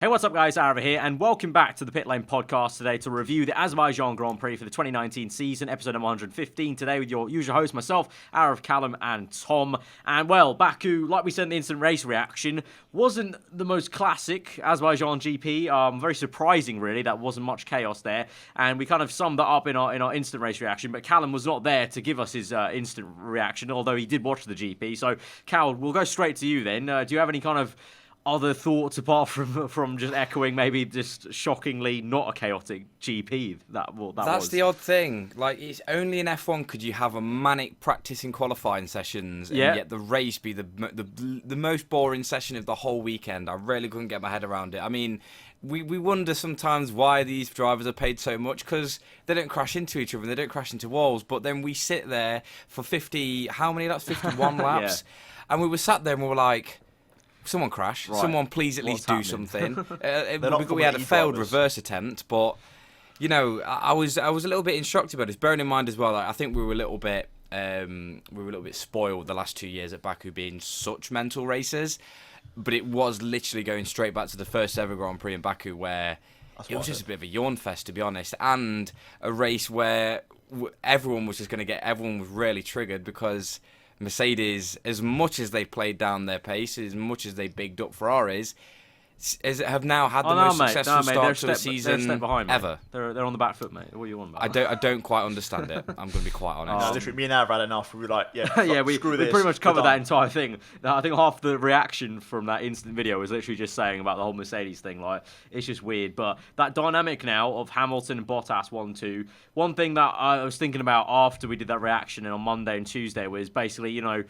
Hey, what's up, guys? Aarava here, and welcome back to the Pitlane Podcast today to review the Azerbaijan Grand Prix for the 2019 season, episode number 115 today with your usual host, myself, Aarav, Callum, and Tom. And, well, Baku, like we said in the instant race reaction, wasn't the most classic Azerbaijan GP. Very surprising, really. That wasn't much chaos there. And we kind of summed that up in our instant race reaction, but Callum was not there to give us his instant reaction, although he did watch the GP. So, Cal, we'll go straight to you then. Do you have any kind of other thoughts apart from just echoing maybe just shockingly not a chaotic GP That's was? the odd thing. Like, it's only in F1 could you have a manic practice in qualifying sessions and yet the race be the most boring session of the whole weekend. I really couldn't get my head around it. I mean, we wonder sometimes why these drivers are paid so much, because they don't crash into each other and they don't crash into walls, but then we sit there for 51 laps, and we were sat there and we were like, someone crash. Right. Someone please at least do something. We had a failed reverse attempt, but you know, I was a little bit in shock about this. Bearing in mind as well, I think we were a little bit spoiled the last 2 years at Baku being such mental races. But it was literally going straight back to the first ever Grand Prix in Baku, where it was just a bit of a yawn fest, to be honest, and a race where everyone was really triggered because Mercedes, as much as they played down their pace, as much as they bigged up Ferraris, have now had the most successful start to a season ever. They're on the back foot, mate. What are you on about? I don't quite understand it. I'm going to be quite honest. No, literally, me and Av had enough. We were like, we pretty much covered that entire thing. I think half the reaction from that instant video was literally just saying about the whole Mercedes thing. Like, it's just weird. But that dynamic now of Hamilton and Bottas 1-2. One thing that I was thinking about after we did that reaction on Monday and Tuesday was basically, you know,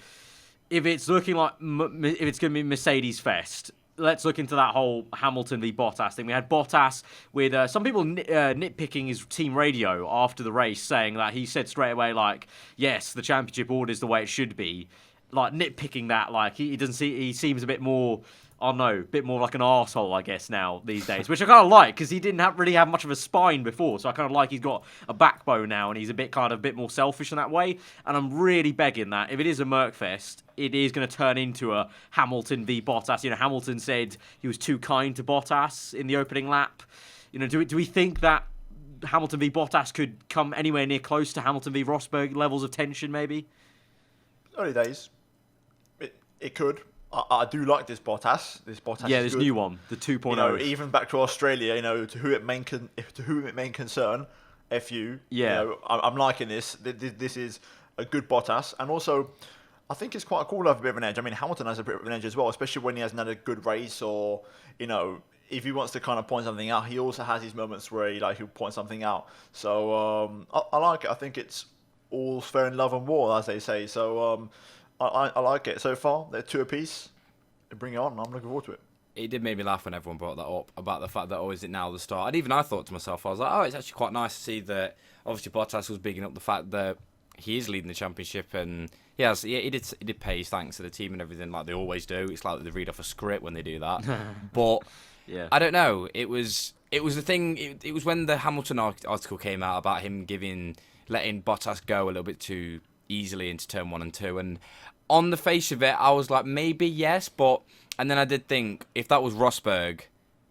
if it's looking like if it's going to be Mercedes fest, let's look into that whole Hamilton v Bottas thing. We had Bottas with some people nitpicking his team radio after the race, saying that he said straight away, like, yes, the championship order is the way it should be. Like, nitpicking that, like, he seems a bit more, I don't know, a bit more like an arsehole, I guess, now, these days, which I kind of like, because he didn't really have much of a spine before, so I kind of like he's got a backbone now, and he's a bit more selfish in that way, and I'm really begging that, if it is a Merckfest, it is going to turn into a Hamilton v Bottas. You know, Hamilton said he was too kind to Bottas in the opening lap. You know, do we think that Hamilton v Bottas could come anywhere near close to Hamilton v Rosberg levels of tension, maybe? Early days. It could. I do like this Bottas. Yeah, this new one, the 2.0. You know, even back to Australia, you know, to whom it may concern, FU. Yeah. You know, I'm liking this. This is a good Bottas, and also, I think it's quite cool to have a bit of an edge. I mean, Hamilton has a bit of an edge as well, especially when he hasn't had a good race, or, you know, if he wants to kind of point something out, he also has his moments where he'll point something out. So I like it. I think it's all fair in love and war, as they say. So I like it. So far, they're 2 apiece. Bring it on. I'm looking forward to it. It did make me laugh when everyone brought that up about the fact that, is it now the start? And even I thought to myself, I was like, it's actually quite nice to see that. Obviously, Bottas was bigging up the fact that he is leading the championship, and he did pay his thanks to the team and everything, like they always do. It's like they read off a script when they do that. But yeah, I don't know. It was the thing. It was when the Hamilton article came out about him letting Bottas go a little bit too easily into turn 1 and 2, and on the face of it, I was like, maybe yes, and then I did think, if that was Rosberg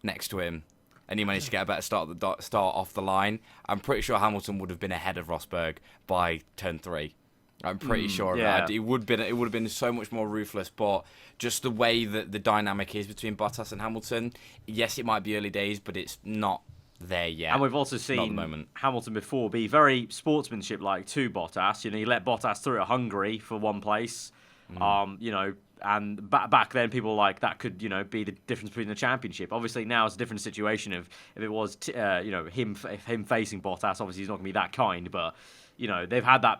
next to him, and he managed to get a better start off the line, I'm pretty sure Hamilton would have been ahead of Rosberg by turn 3. I'm pretty sure of that. It would have been so much more ruthless, but just the way that the dynamic is between Bottas and Hamilton, yes, it might be early days, but it's not there yet. And we've also seen Hamilton before be very sportsmanship-like to Bottas. You know, he let Bottas through at Hungary for one place. You know, and back then people were like, that could, you know, be the difference between the championship. Obviously now it's a different situation if it was you know, him facing Bottas. Obviously he's not going to be that kind, but you know, they've had that,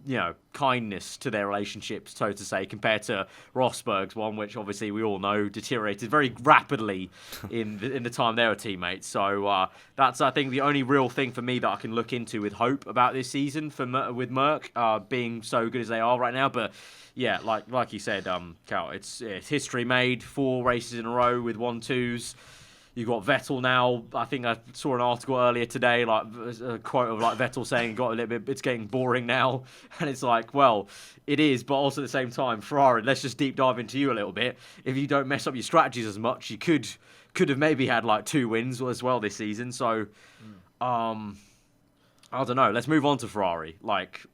you know, kindness to their relationships, so to say, compared to Rosberg's one, which obviously we all know deteriorated very rapidly in the time they were teammates. So that's, I think, the only real thing for me that I can look into with hope about this season with Merck being so good as they are right now. But yeah, like you said, Cal, it's history made. 4 races in a row with 1-2s. You've got Vettel now. I think I saw an article earlier today, like a quote of like Vettel saying it's getting boring now. And it's like, well, it is, but also at the same time, Ferrari, let's just deep dive into you a little bit. If you don't mess up your strategies as much, you could could have maybe had like 2 wins as well this season. So, I don't know. Let's move on to Ferrari. Like,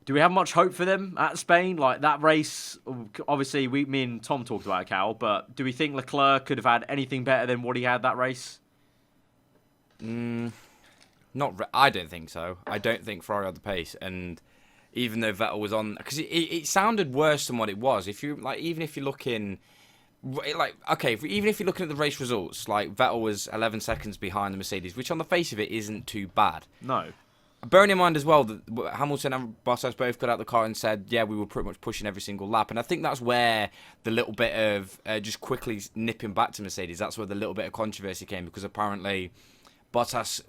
do we have much hope for them at Spain? Like, that race, obviously, me and Tom talked about it, Cal, but do we think Leclerc could have had anything better than what he had that race? I don't think so. I don't think Ferrari had the pace, and even though Vettel was on, because it sounded worse than what it was. If you like, even if you're looking, like, okay, even if you're looking at the race results, like Vettel was 11 seconds behind the Mercedes, which on the face of it isn't too bad. No. Bearing in mind as well that Hamilton and Bottas both got out the car and said, yeah, we were pretty much pushing every single lap. And I think that's where the little bit of just quickly nipping back to Mercedes, that's where the little bit of controversy came, because apparently Bottas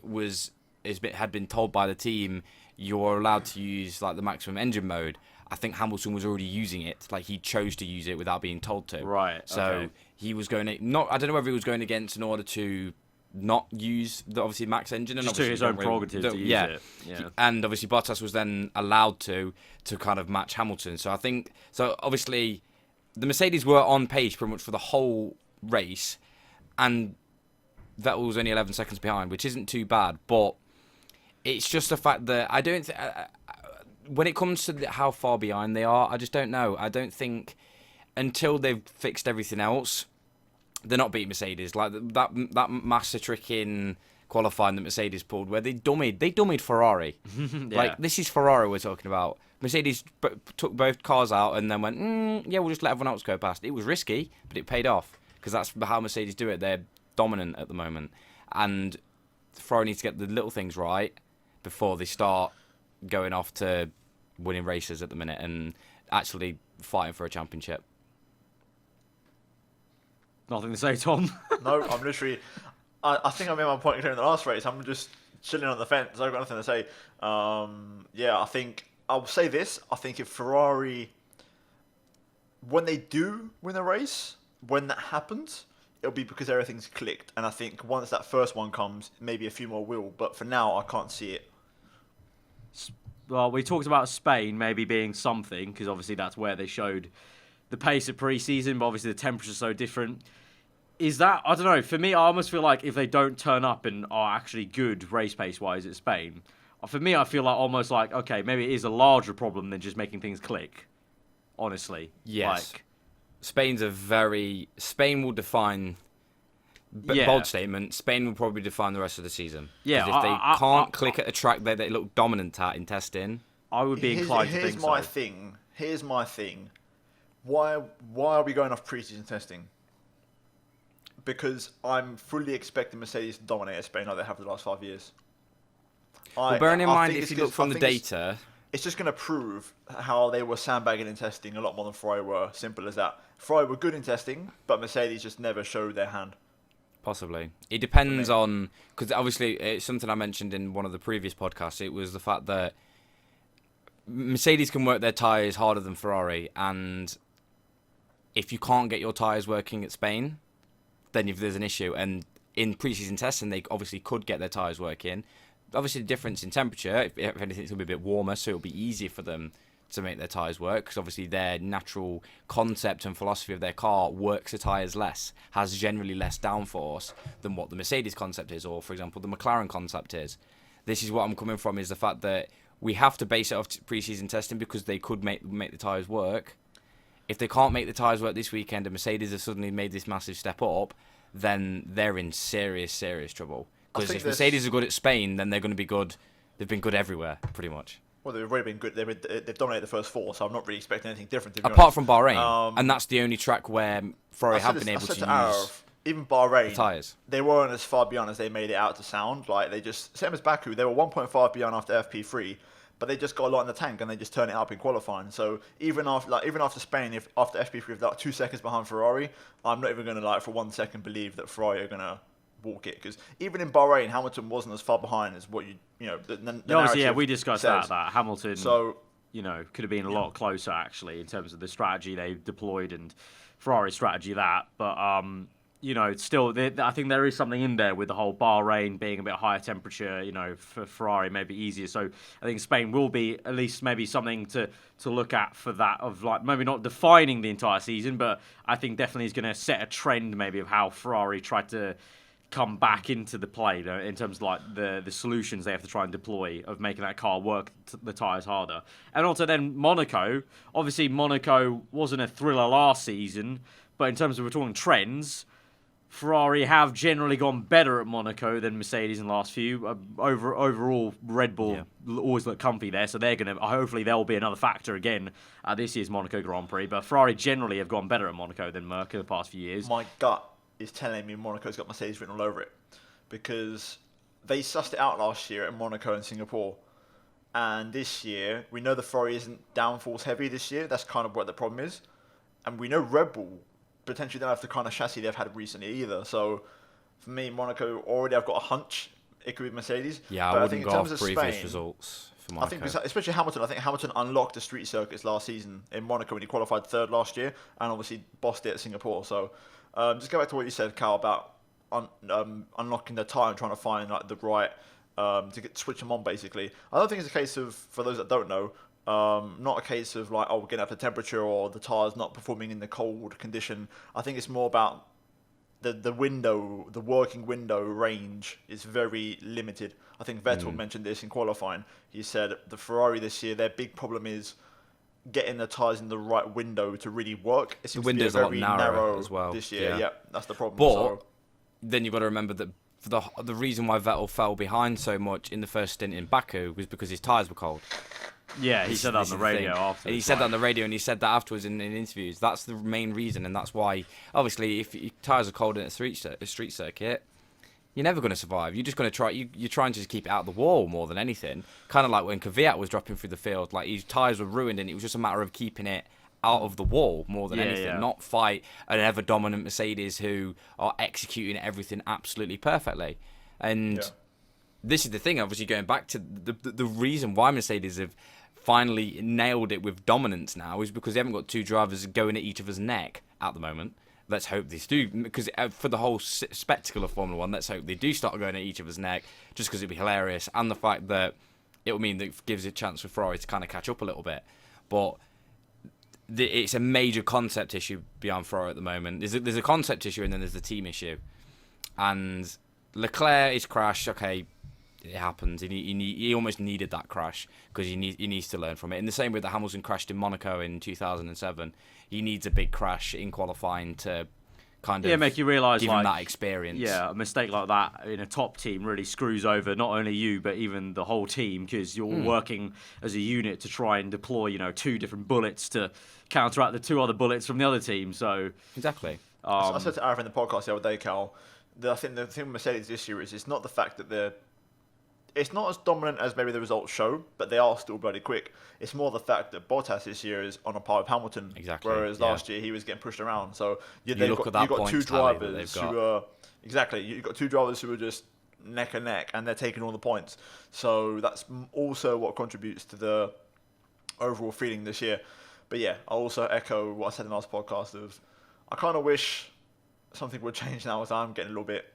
had been told by the team, you're allowed to use like the maximum engine mode. I think Hamilton was already using it. Like, he chose to use it without being told to. Right. So okay. He was going to, I don't know whether he was going against in order to not use the obviously max engine, and just obviously his own prerogative to use it. Yeah. And obviously Bottas was then allowed to kind of match Hamilton. So I think obviously the Mercedes were on pace pretty much for the whole race, and Vettel was only 11 seconds behind, which isn't too bad. But it's just the fact that I don't. When it comes to how far behind they are, I just don't know. I don't think until they've fixed everything else, they're not beating Mercedes. Like that master trick in qualifying that Mercedes pulled, where they dummied Ferrari. Yeah. Like, this is Ferrari we're talking about. Mercedes took both cars out and then went, yeah, we'll just let everyone else go past. It was risky, but it paid off, because that's how Mercedes do it. They're dominant at the moment, and Ferrari needs to get the little things right before they start going off to winning races at the minute and actually fighting for a championship. Nothing to say, Tom. No, I'm literally. I think I made my point clear in the last race. I'm just chilling on the fence. I've got nothing to say. I think I'll say this. I think if Ferrari, when they do win a race, when that happens, it'll be because everything's clicked. And I think once that first one comes, maybe a few more will. But for now, I can't see it. Well, we talked about Spain maybe being something, because obviously that's where they showed the pace of pre-season, but obviously the temperature's so different. Is that, I don't know, for me, I almost feel like if they don't turn up and are actually good race pace-wise at Spain, for me, I feel like almost like, okay, maybe it is a larger problem than just making things click, honestly. Yes. Like, Spain will define, bold statement, Spain will probably define the rest of the season. Yeah. If they can't click at a track that they look dominant at in testing. I would be inclined to think so. Here's my thing. Why are we going off pre-season testing? Because I'm fully expecting Mercedes to dominate at Spain like they have the last 5 years. Bearing in mind, if you look from the data, it's just going to prove how they were sandbagging in testing a lot more than Ferrari were. Simple as that. Ferrari were good in testing, but Mercedes just never showed their hand. Possibly. It depends on, because obviously it's something I mentioned in one of the previous podcasts. It was the fact that Mercedes can work their tyres harder than Ferrari, and if you can't get your tyres working at Spain, then there's an issue. And in pre-season testing, they obviously could get their tyres working. Obviously, the difference in temperature, if anything, it's going to be a bit warmer, so it'll be easier for them to make their tyres work, because obviously their natural concept and philosophy of their car works the tyres less, has generally less downforce than what the Mercedes concept is, or, for example, the McLaren concept is. This is what I'm coming from, is the fact that we have to base it off pre-season testing, because they could make the tyres work. If they can't make the tyres work this weekend and Mercedes have suddenly made this massive step up, then they're in serious, serious trouble. Because if Mercedes are good at Spain, then they're going to be good. They've been good everywhere, pretty much. Well, they've already been good. They've dominated the first 4, so I'm not really expecting anything different. Apart from Bahrain, and that's the only track where Ferrari have been able to use even Bahrain, the tyres. They weren't as far beyond as they made it out to sound. Like, they just, same as Baku, they were 1.5 beyond after FP3. But they just got a lot in the tank and they just turn it up in qualifying. So even after Spain, after FP3, if they're 2 seconds behind Ferrari, I'm not even going to for 1 second believe that Ferrari are going to walk it. Because even in Bahrain, Hamilton wasn't as far behind as what obviously, we discussed says. that Hamilton, could have been a lot closer actually in terms of the strategy they deployed and Ferrari's strategy that. But still, I think there is something in there with the whole Bahrain being a bit higher temperature, for Ferrari maybe easier. So I think Spain will be at least maybe something to look at for that, of like maybe not defining the entire season, but I think definitely is going to set a trend maybe of how Ferrari tried to come back into the play, in terms of like the solutions they have to try and deploy of making that car work the tyres harder. And also then Monaco. Obviously Monaco wasn't a thriller last season, but in terms of we're talking trends, Ferrari have generally gone better at Monaco than Mercedes in the last few. Overall, Red Bull always look comfy there, so hopefully there will be another factor again at this year's Monaco Grand Prix. But Ferrari generally have gone better at Monaco than Merc in the past few years. My gut is telling me Monaco's got Mercedes written all over it, because they sussed it out last year at Monaco and Singapore. And this year, we know the Ferrari isn't downforce heavy this year. That's kind of what the problem is. And we know Red Bull potentially don't have the kind of chassis they've had recently either. So for me, Monaco already, I've got a hunch it could be Mercedes. Yeah, but I wouldn't go off previous Spain, results for Monaco. I think especially Hamilton. I think Hamilton unlocked the street circuits last season in Monaco when he qualified third last year, and obviously bossed it at Singapore. So just go back to what you said, Cal, about unlocking the tyre and trying to find like the right to switch them on. Basically, I don't think it's a case of, for those that don't know, not a case of like, we're getting up the temperature or the tyres not performing in the cold condition. I think it's more about the working window range is very limited. I think Vettel mentioned this in qualifying. He said the Ferrari this year, their big problem is getting the tyres in the right window to really work. It seems the window's to be a lot narrower narrow as well this year. Yeah, that's the problem. But then you've got to remember that the reason why Vettel fell behind so much in the first stint in Baku was because his tyres were cold. Yeah, he said that on the radio afterwards. And he said that on the radio, and he said that afterwards in interviews. That's the main reason, and that's why, obviously, if your tyres are cold in a street circuit, you're never going to survive. You're just going to try. You're trying to just keep it out of the wall more than anything. Kind of like when Kvyat was dropping through the field, like his tyres were ruined, and it was just a matter of keeping it out of the wall more than anything. Not fight an ever dominant Mercedes who are executing everything absolutely perfectly. And this is the thing. Obviously, going back to the reason why Mercedes have finally nailed it with dominance now is because they haven't got two drivers going at each other's neck at the moment. Let's hope they do, because for the whole spectacle of Formula 1, let's hope they do start going at each other's neck, just because it'd be hilarious, and the fact that it will mean that it gives a chance for Ferrari to kind of catch up a little bit. But it's a major concept issue beyond Ferrari at the moment. There's a concept issue, and then there's the team issue. And Leclerc, his crash, okay, it happens. He almost needed that crash because he needs to learn from it. In the same way that Hamilton crashed in Monaco in 2007, he needs a big crash in qualifying to kind of make you realise, give him that experience. Yeah, a mistake like that in a top team really screws over not only you but even the whole team, because you're working as a unit to try and deploy, two different bullets to counteract the two other bullets from the other team. So exactly. I said to Aarava in the podcast the other day, Cal, that I think the thing with Mercedes this year is it's not the fact that it's not as dominant as maybe the results show, but they are still bloody quick. It's more the fact that Bottas this year is on a par with Hamilton, whereas last year he was getting pushed around. So you've got two drivers who are you've got two drivers who are just neck and neck, and they're taking all the points. So that's also what contributes to the overall feeling this year. But yeah, I also echo what I said in the last podcast of I kind of wish something would change now, as I'm getting a little bit.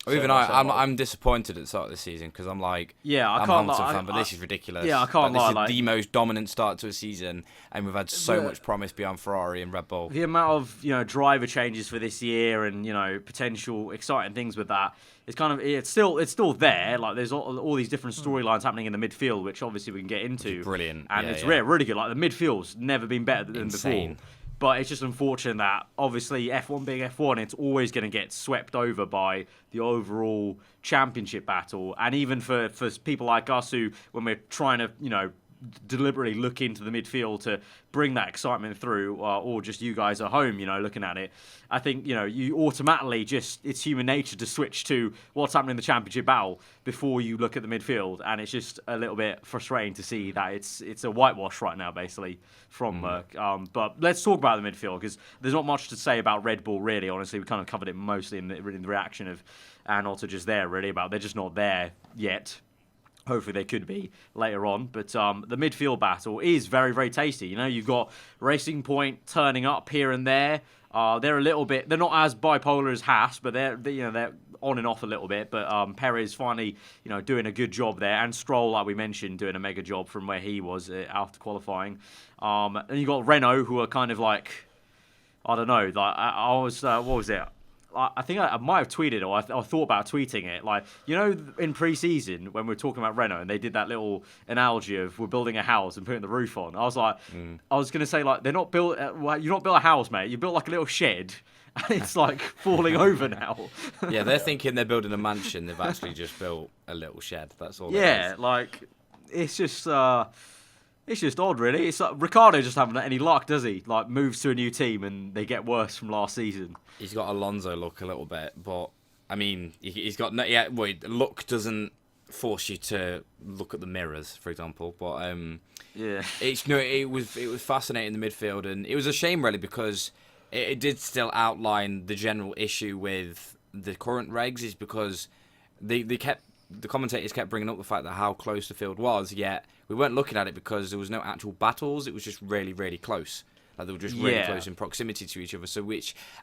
I'm disappointed at the start of the season because I'm like, I'm a Hamilton fan, but this is ridiculous. Yeah, I can't lie. This is the most dominant start to a season, and we've had so much promise beyond Ferrari and Red Bull. The amount of driver changes for this year and potential exciting things with that, it's still there. Like there's all these different storylines happening in the midfield, which obviously we can get into. It's brilliant, and it's really good. Like the midfield's never been better than before. But it's just unfortunate that, obviously, F1 being F1, it's always going to get swept over by the overall championship battle. And even for people like us who, when we're trying to, deliberately look into the midfield to bring that excitement through, or just you guys at home, looking at it, I think, you automatically it's human nature to switch to what's happening in the championship battle before you look at the midfield. And it's just a little bit frustrating to see that it's a whitewash right now, basically, from Merc. But let's talk about the midfield, because there's not much to say about Red Bull, really, honestly. We kind of covered it mostly in the reaction of, and also just there, really, about they're just not there yet. Hopefully they could be later on. But the midfield battle is very, very tasty. You've got Racing Point turning up here and there. They're a little bit. They're not as bipolar as Haas, but they're on and off a little bit. But Perez finally, doing a good job there, and Stroll, like we mentioned, doing a mega job from where he was after qualifying. And you got Renault, who are kind of like, I don't know. Like I was, what was it? I think I might have tweeted, or I thought about tweeting it. Like, in pre-season when we were talking about Renault and they did that little analogy of we're building a house and putting the roof on. I was like, I was going to say, like, they're not built. You're not built a house, mate. You built like a little shed, and it's like falling over now. Yeah, they're thinking they're building a mansion. They've actually just built a little shed. That's all. Yeah, like it's just. It's just odd, really. It's like Ricciardo just haven't had any luck, does he? Like, moves to a new team and they get worse from last season. He's got Alonso look a little bit, but I mean, he's got no. Yeah, luck doesn't force you to look at the mirrors, for example. But yeah, it was fascinating, the midfield, and it was a shame really because it did still outline the general issue with the current regs, is because the commentators kept bringing up the fact that how close the field was, yet we weren't looking at it because there was no actual battles. It was just really, really close. Like, they were just really close in proximity to each other.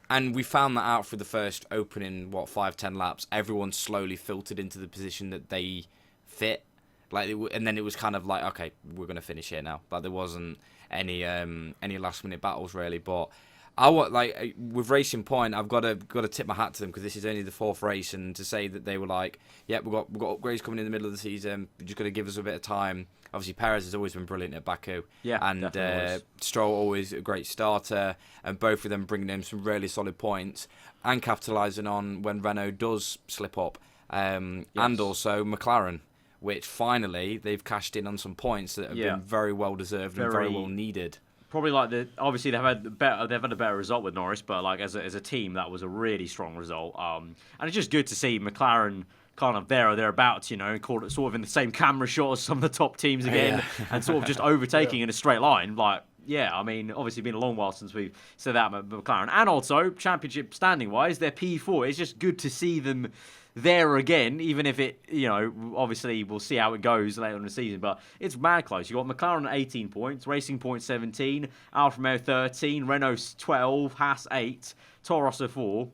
And we found that out for the first opening, 5-10 laps. Everyone slowly filtered into the position that they fit. And then it was kind of like, okay, we're going to finish here now. Like, there wasn't any last minute battles really, but with Racing Point, I've got to tip my hat to them because this is only the 4th race, and to say that they were like, yeah, we've got upgrades coming in the middle of the season. You're just going to give us a bit of time. Obviously, Perez has always been brilliant at Baku, and Stroll always a great starter, and both of them bringing in some really solid points and capitalising on when Renault does slip up, and also McLaren, which finally they've cashed in on some points that have been very well deserved and very well needed. Probably obviously they've had a better result with Norris, but like as a team that was a really strong result. And it's just good to see McLaren kind of there or thereabouts, called it sort of in the same camera shot as some of the top teams again, and sort of just overtaking in a straight line. Like, I mean, obviously been a long while since we've said that about McLaren, and also championship standing wise, they're P4. It's just good to see them there again, even if it, obviously we'll see how it goes later in the season, but it's mad close. You got McLaren at 18 points, Racing Point 17, Alfa Romeo 13, Renault 12, Haas 8, Toro Rosso 4,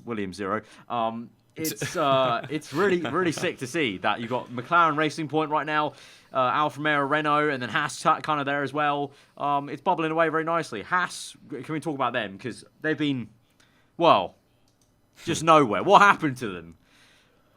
Williams 0. It's really, really sick to see that you got McLaren Racing Point right now, Alfa Romeo, Renault, and then Haas kind of there as well. It's bubbling away very nicely. Haas, can we talk about them? Because they've been, just nowhere. What happened to them?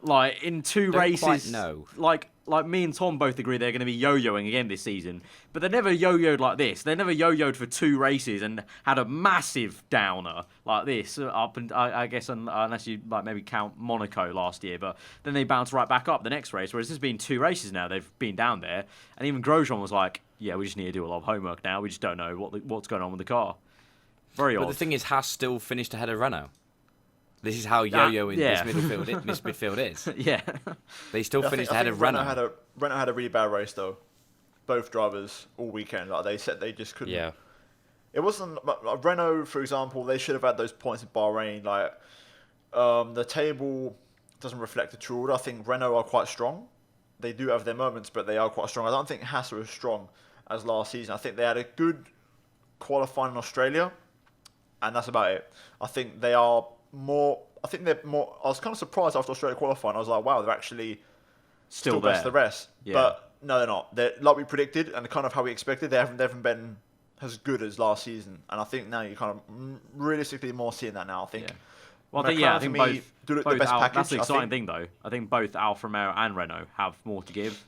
Like, in 2 races, like me and Tom both agree they're going to be yo-yoing again this season, but they never yo-yoed like this. They never yo-yoed for 2 races and had a massive downer like this, up and I guess unless you like maybe count Monaco last year, but then they bounced right back up the next race, whereas this has been 2 races now they've been down there, and even Grosjean was like, yeah, we just need to do a lot of homework now, we just don't know what's going on with the car. Very odd. But the thing is, Haas still finished ahead of Renault. This is how yo-yoing this midfield is. Yeah. They still finished ahead of Renault. Renault had a really bad race, though. Both drivers all weekend. Like, they said they just couldn't. Yeah. It wasn't... Like, Renault, for example, they should have had those points at Bahrain. Like, the table doesn't reflect the true order. I think Renault are quite strong. They do have their moments, but they are quite strong. I don't think Haas are as strong as last season. I think they had a good qualifying in Australia, and that's about it. I think they are... they're more. I was kind of surprised after Australia qualifying. I was like, wow, they're actually still best the rest. Yeah. But no, they're not. They're like we predicted and kind of how we expected. They haven't been as good as last season. And I think now you're kind of realistically more seeing that now. I think. Yeah. Well, I think both do the best package. That's the exciting thing, though. I think both Alfa Romeo and Renault have more to give.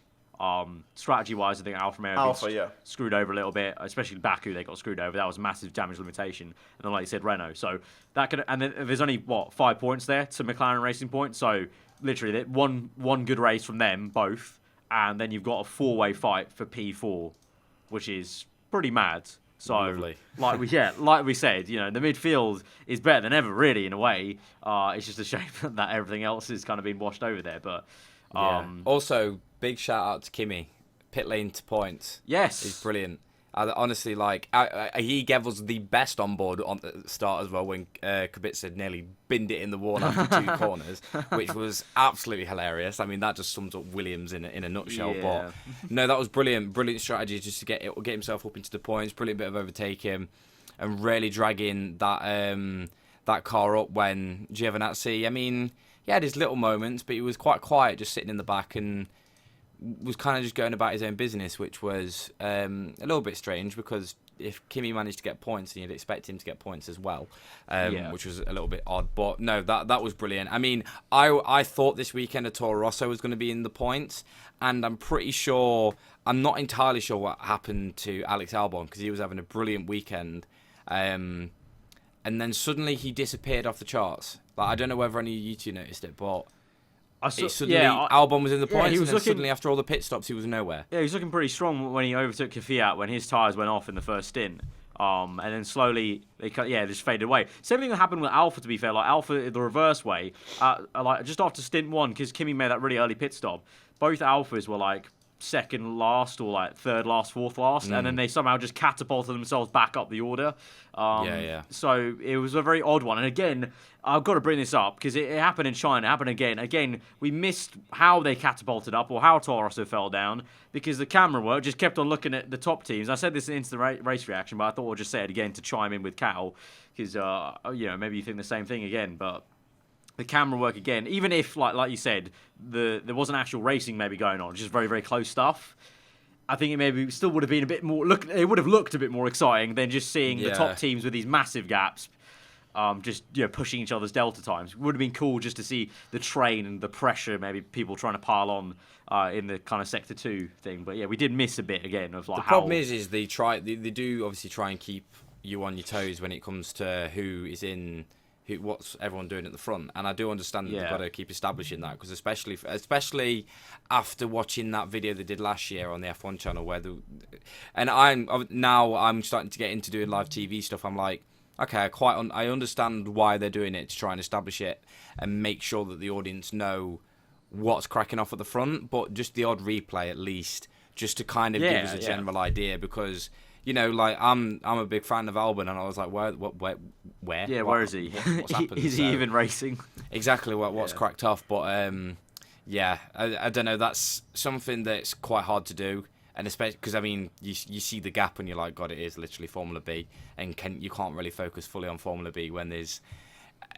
Strategy-wise, I think Alfa Romeo screwed over a little bit, especially Baku. They got screwed over. That was a massive damage limitation. And then, like you said, Renault. So that could, and then there's only 5 points there to McLaren Racing Point. So literally, one good race from them both, and then you've got a 4-way fight for P4, which is pretty mad. So, lovely. like we said, the midfield is better than ever, really, in a way. It's just a shame that everything else has kind of been washed over there, but. Also, big shout out to Kimi. Pit lane to points. Yes. He's brilliant. Honestly, he gave us the best on board on the start as well when Kubica nearly binned it in the wall after 2 corners, which was absolutely hilarious. I mean, that just sums up Williams in a nutshell. Yeah. But no, that was brilliant strategy just to get himself up into the points. Brilliant bit of overtaking. and really dragging that car up when Giovinazzi, I mean, he had his little moments, but he was quite quiet, just sitting in the back and was kind of just going about his own business, which was a little bit strange because if Kimi managed to get points, then you'd expect him to get points as well, which was a little bit odd. But no, that was brilliant. I mean, I thought this weekend a Toro Rosso was going to be in the points, and I'm not entirely sure what happened to Alex Albon because he was having a brilliant weekend. And then suddenly he disappeared off the charts. Like, I don't know whether any of you two noticed it, but Albon was in the points, and then suddenly after all the pit stops, he was nowhere. Yeah, he was looking pretty strong when he overtook Kvyat when his tyres went off in the first stint. And then slowly they just faded away. Same thing that happened with Alpha, to be fair. Like Alpha the reverse way, like just after stint 1, because Kimi made that really early pit stop. Both Alphas were like second last or like third last, fourth last, and then they somehow just catapulted themselves back up the order. So it was a very odd one. And again, I've got to bring this up because it happened in China, it happened again. Again, we missed how they catapulted up or how Toro Rosso fell down because the camera work just kept on looking at the top teams. I said this in instant race reaction, but I thought I'd just say it again to chime in with Cal because maybe you think the same thing again, but the camera work again, even if like you said, there wasn't actual racing maybe going on, just very, very close stuff. I think it maybe still would have been a bit more it would have looked a bit more exciting than just seeing the top teams with these massive gaps, pushing each other's delta times. It would have been cool just to see the train and the pressure, maybe people trying to pile on in the kind of sector 2 thing. But yeah, we did miss a bit again of like the problem is they do obviously try and keep you on your toes when it comes to what's everyone doing at the front, and I do understand that they've got to keep establishing that because especially after watching that video they did last year on the F1 channel I'm starting to get into doing live TV stuff. I'm like, okay, I understand why they're doing it to try and establish it and make sure that the audience know what's cracking off at the front, but just the odd replay at least, just to kind of give us a general idea because. Like I'm a big fan of Albon, and I was like, where? Yeah, where is he? What's happened? Is he even racing? Exactly what's cracked off, but I don't know. That's something that's quite hard to do, and especially because I mean, you see the gap, and you're like, God, it is literally Formula B, and you can't really focus fully on Formula B when there's,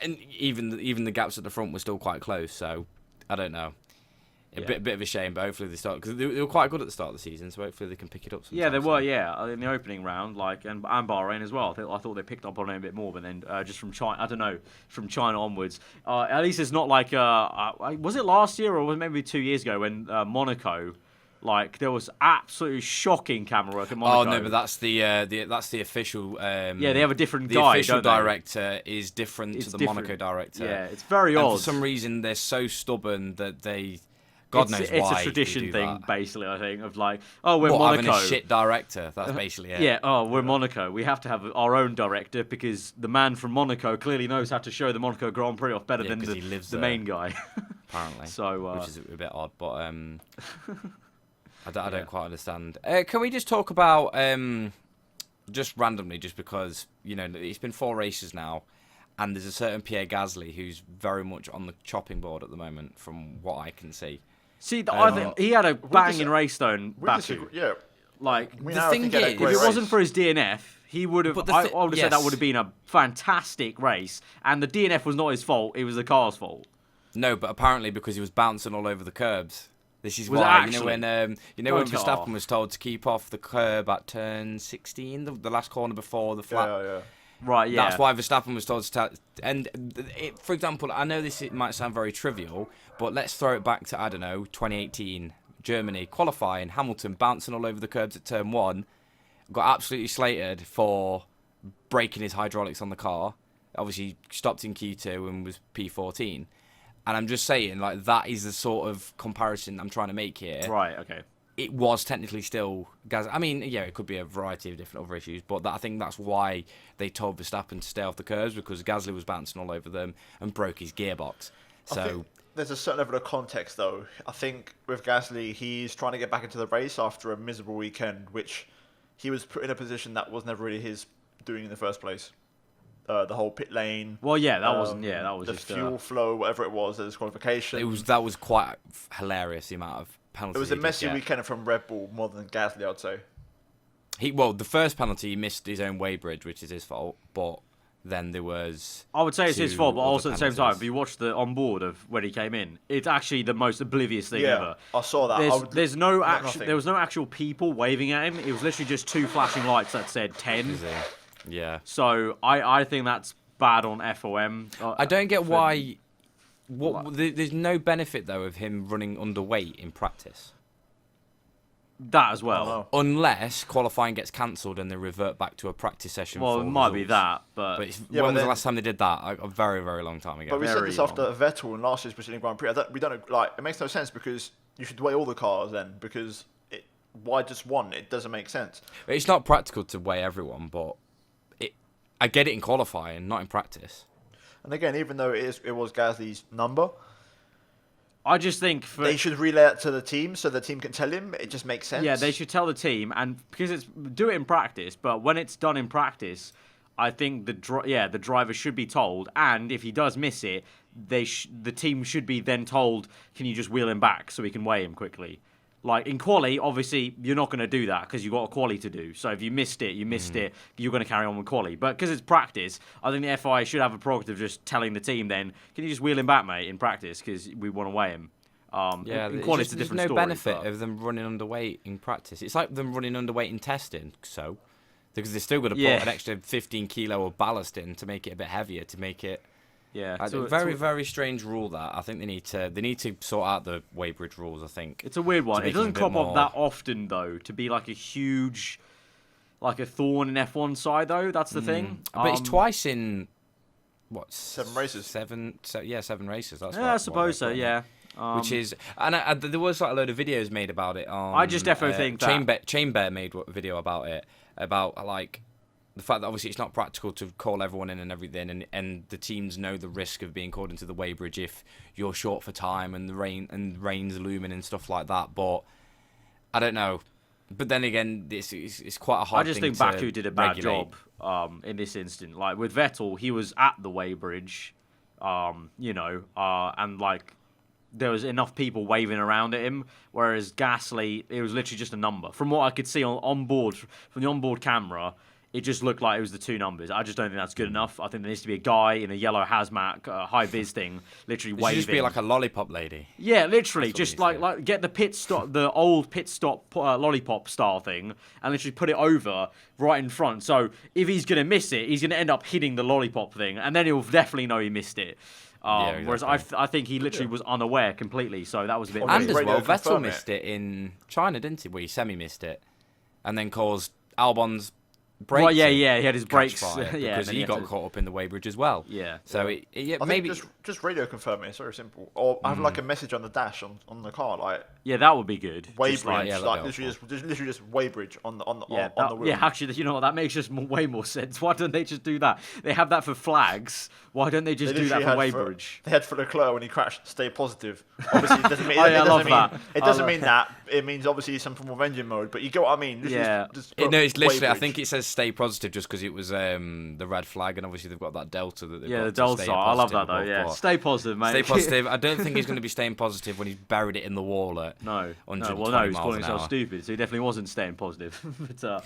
and even the gaps at the front were still quite close. So I don't know. A bit of a shame, but hopefully they start because they were quite good at the start of the season, so hopefully they can pick it up. Yeah, they were. Yeah, in the opening round, and Bahrain as well. I thought they picked up on it a bit more, but then just from China, I don't know, from China onwards. At least it's not like was it last year or was it maybe 2 years ago when Monaco. Like there was absolutely shocking camera work at Monaco. Oh no, but that's the official. They have a different guy. The official director is different to the Monaco director. Yeah, it's very odd. For some reason, they're so stubborn that they. God knows why. It's a tradition thing, basically, I think, of like, we're Monaco. Having a shit director, that's basically it. Yeah, we're Monaco. We have to have our own director because the man from Monaco clearly knows how to show the Monaco Grand Prix off better than the main guy. Apparently. So, which is a bit odd, but I don't quite understand. Can we just talk about, just randomly, just because, it's been 4 races now, and there's a certain Pierre Gastly who's very much on the chopping board at the moment, from what I can see. See, I think he had a banging race though in Baku. Yeah. Like, the thing is, if it wasn't for his DNF, he would have. I would have said that would have been a fantastic race. And the DNF was not his fault; it was the car's fault. No, but apparently because he was bouncing all over the curbs. This is why when Verstappen was told to keep off the curb at turn 16, the last corner before the flat. Yeah. Right, yeah. That's why Verstappen was told to... for example, I know it might sound very trivial, but let's throw it back to, 2018, Germany, qualifying, Hamilton bouncing all over the curbs at turn 1, got absolutely slated for breaking his hydraulics on the car, obviously stopped in Q2 and was P14. And I'm just saying, that is the sort of comparison I'm trying to make here. Right, okay. It was technically still Gasly. I mean, it could be a variety of different other issues, but I think that's why they told Verstappen to stay off the curves, because Gasly was bouncing all over them and broke his gearbox. I think there's a certain level of context, though. I think with Gasly, he's trying to get back into the race after a miserable weekend, which he was put in a position that was never really his doing in the first place. The whole pit lane. Well, that wasn't. Yeah, that was the just fuel flow, whatever it was, the disqualification. That was quite hilarious. The amount of penalties. It was a messy weekend from Red Bull more than Gasly, I'd say. The first penalty, he missed his own weighbridge, which is his fault, but then there was... I would say it's his fault, but also at the same time, penalties. if you watch the onboard of when he came in, it's actually the most oblivious thing ever. I saw that. There was no actual people waving at him. It was literally just 2 flashing lights that said 10. Yeah. So I think that's bad on FOM. I don't get why... There's no benefit, though, of him running underweight in practice. That as well. Unless qualifying gets cancelled and they revert back to a practice session. Well, it might be that, but when was the last time they did that? A very, very long time ago. But we said this after Vettel in last year's Brazilian Grand Prix. We don't like. It makes no sense because you should weigh all the cars then. Because why just one? It doesn't make sense. It's not practical to weigh everyone, but I get it in qualifying, not in practice. And again, even though it was Gasly's number. I just think they should relay it to the team so the team can tell him. It just makes sense. Yeah, they should tell the team, and because do it in practice. But when it's done in practice, I think the driver should be told, and if he does miss it, the team should be then told, can you just wheel him back so we can weigh him quickly? Like in quali, obviously you're not going to do that because you've got a quali to do. So if you missed it, you're going to carry on with quali. But because it's practice, I think the FIA should have a prerogative just telling the team then, can you just wheel him back, mate, in practice because we want to weigh him. In quali, it's a different there's no story, benefit of them running underweight in practice. It's like them running underweight in testing. So because they're still going to put an extra 15 kilo of ballast in to make it a bit heavier to make it. Yeah, it's a very strange rule that I think they need to sort out the weighbridge rules. I think it's a weird one. It doesn't crop up that often though to be like a huge, like a thorn in F1 side though. That's the thing. But it's twice in 7 races. 7 races. That's I suppose so. Yeah. Which is, and there was like a load of videos made about it. I just definitely think that Chamber made a video about it, about like the fact that obviously it's not practical to call everyone in and everything, and the teams know the risk of being called into the weighbridge if you're short for time and the rain's looming and stuff like that. But I don't know. But then again, it's quite a hard thing to I just think Baku did a bad regulate. job in this instant. Like with Vettel, he was at the weighbridge, and like there was enough people waving around at him, whereas Gastly, it was literally just a number. From what I could see on board, from the onboard camera, it just looked like it was the 2 numbers. I just don't think that's good enough. I think there needs to be a guy in a yellow hazmat, high-vis thing, literally waving. It should just be like a lollipop lady. Yeah, literally. Just like get the pit stop, the old pit stop lollipop style thing, and literally put it over right in front. So if he's going to miss it, he's going to end up hitting the lollipop thing, and then he'll definitely know he missed it. Exactly. Whereas I think he literally was unaware completely, so that was a bit... And as well, Vettel missed it in China, didn't he? Where he semi-missed it, and then caused Albon's brakes. Well, yeah, he had his brakes. Because he got caught up in the weighbridge as well. Yeah. So maybe just radio confirm it. It's very simple. Or have like a message on the dash on the car, like that would be good. Weighbridge, literally just weighbridge on the wheel. Yeah, actually, you know what? That makes just way more sense. Why don't they just do that? They have that for flags. Why don't they just do that for weighbridge? They had for Leclerc when he crashed. Stay positive. Obviously, it doesn't mean it doesn't mean that. It means obviously some form of engine mode. But you get what I mean? Just no, it's literally. I think it says stay positive just because it was the red flag, and obviously they've got that delta that they've got. The delta. I love that though. Yeah, stay positive, mate. Stay positive. I don't think he's going to be staying positive when he's buried it in the wall at he's calling himself stupid, so he definitely wasn't staying positive. But,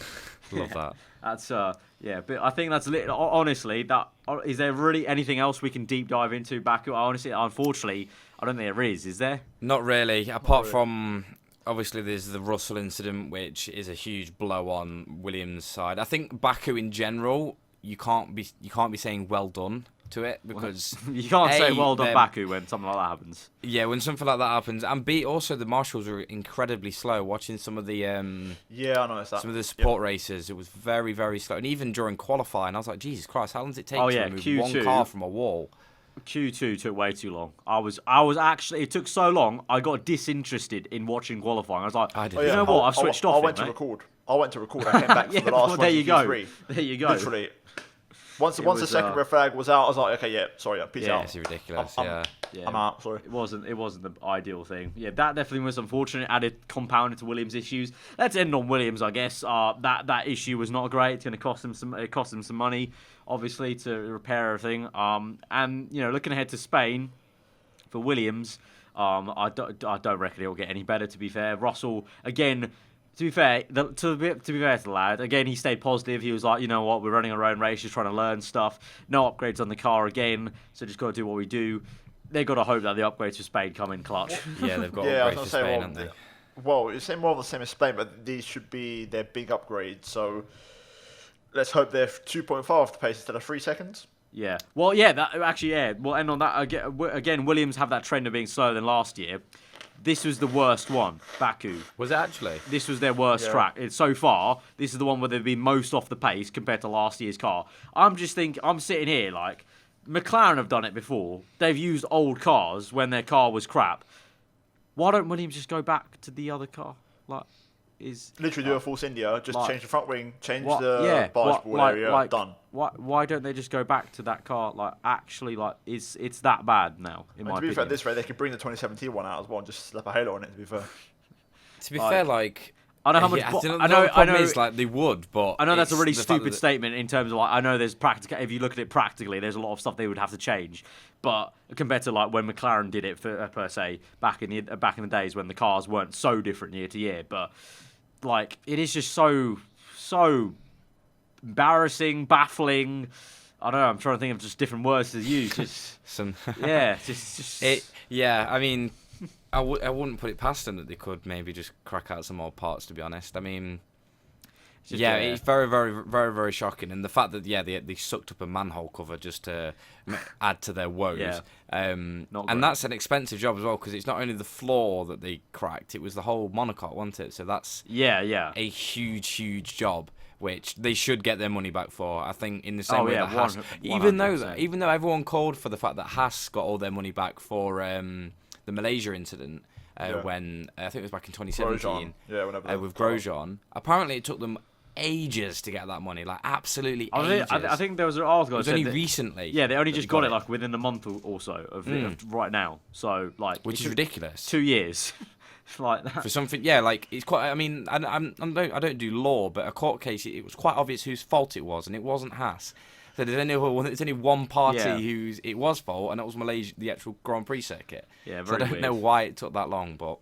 love that. That's but I think that's honestly that. Is there really anything else we can deep dive into Baku? Unfortunately, I don't think there is. Is there? Not really. Apart from obviously there's the Russell incident, which is a huge blow on Williams' side. I think Baku in general, you can't be saying well done to it because you can't say well done Baku when something like that happens. Yeah, when something like that happens, and B, also the marshals were incredibly slow. Watching some of the I noticed that. Some of the sport races, it was very, very slow, and even during qualifying, I was like, Jesus Christ, how long does it take to remove Q2, one car from a wall? Q2 took way too long. I was actually, it took so long, I got disinterested in watching qualifying. I was like, you know what, I've switched off. I went to record. I came back for the last one. There you go. Literally. Once the second red flag was out, I was like, okay, sorry, peace out. It's ridiculous. I'm out. Sorry. It wasn't the ideal thing. Yeah, that definitely was unfortunate. Added compounded to Williams' issues. Let's end on Williams, I guess. That issue was not great. It's going to cost them some money, obviously, to repair everything. And looking ahead to Spain for Williams, I don't reckon it'll get any better. To be fair, Russell again. To be fair, to be fair to the lad, again, he stayed positive. He was like, you know what, we're running our own race, just trying to learn stuff. No upgrades on the car again, so just got to do what we do. They've got to hope that the upgrades for Spain come in clutch. Yeah, they've got upgrades for Spain, well, haven't they? Well, it's more of the same as Spain, but these should be their big upgrades. So let's hope they're 2.5 the pace instead of 3 seconds. Yeah. Well, yeah, we'll end on that. Again, Williams have that trend of being slower than last year. This was the worst one, Baku. Was it actually? This was their worst track. So far, this is the one where they've been most off the pace compared to last year's car. I'm sitting here like, McLaren have done it before. They've used old cars when their car was crap. Why don't Williams just go back to the other car? Literally do a Force India, just change the front wing, change the barge ball area, done. Why don't they just go back to that car? It's that bad now, in my opinion. To be fair, at this rate, they could bring the 2017 one out as well and just slap a halo on it, to be fair. To be fair, like... I know how much. I know. Is like they would, but I know that's a really stupid statement in terms of like. I know there's practical. If you look at it practically, there's a lot of stuff they would have to change. But compared to like when McLaren did it per se back in the days when the cars weren't so different year to year, but like it is just so embarrassing, baffling. I don't know. I'm trying to think of just different words to use. Just Yeah, I mean. I wouldn't put it past them that they could maybe just crack out some more parts, to be honest. I mean, it's very, very, very, very shocking. And the fact that, they sucked up a manhole cover just to add to their woes. Yeah. And that's an expensive job as well, because it's not only the floor that they cracked, it was the whole monocoque, wasn't it? So that's a huge, huge job, which they should get their money back for. I think in the same way that Haas... Even though everyone called for the fact that Haas got all their money back for... the Malaysia incident when I think it was back in 2017 with Grosjean. Apparently it took them ages to get that money, like absolutely ages. I think there was an article. It was only recently. Yeah, they only just got it like within a month or so of right now. So like, which is ridiculous. 2 years. Like that. For something, like it's quite. I mean, I don't do law, but a court case, it was quite obvious whose fault it was, and it wasn't Haas. So there's only one party whose it was fault, and that was Malaysia, the actual Grand Prix circuit. Yeah, very so I don't weird. know why it took that long, but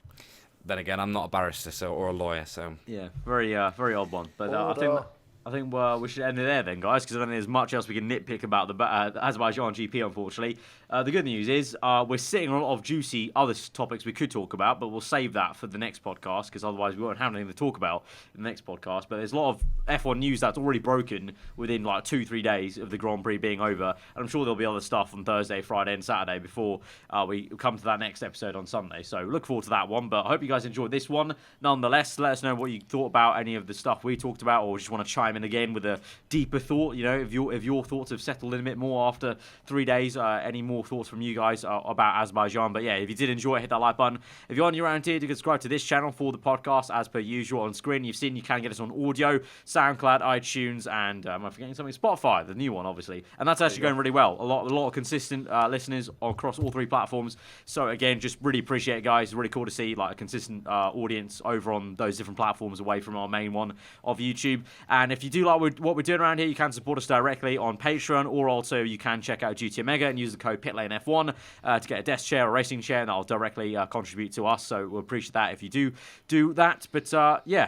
then again, I'm not a barrister or a lawyer, so yeah, very odd one. But I think we should end it there then, guys, because I don't think there's much else we can nitpick about the Azerbaijan GP, unfortunately. The good news is we're sitting on a lot of juicy other topics we could talk about, but we'll save that for the next podcast, because otherwise we won't have anything to talk about in the next podcast. But there's a lot of F1 news that's already broken within like 2-3 days of the Grand Prix being over, and I'm sure there'll be other stuff on Thursday, Friday and Saturday before we come to that next episode on Sunday. So look forward to that one, but I hope you guys enjoyed this one. Nonetheless, let us know what you thought about any of the stuff we talked about, or just want to chime in again with a deeper thought. You know, if your thoughts have settled in a bit more after 3 days, any more thoughts from you guys about Azerbaijan. But yeah, if you did enjoy it, hit that like button. If you're on your own here, to subscribe to this channel for the podcast as per usual on screen. You've seen you can get us on audio, SoundCloud, iTunes, and am I forgetting something? Spotify, the new one, obviously. And that's actually going really well. A lot of consistent listeners across all 3 platforms. So again, just really appreciate it, guys. Really cool to see like a consistent audience over on those different platforms away from our main one of YouTube. And if you do like what we're doing around here, you can support us directly on Patreon, or also you can check out GT Omega and use the code PitlaneF1 to get a desk chair or racing chair, and that'll directly contribute to us. So we'll appreciate that if you do that. But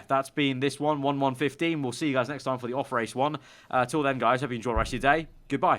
that's been this one, 1/1/15. We'll see you guys next time for the off-race one. Till then, guys, hope you enjoy the rest of your day. Goodbye.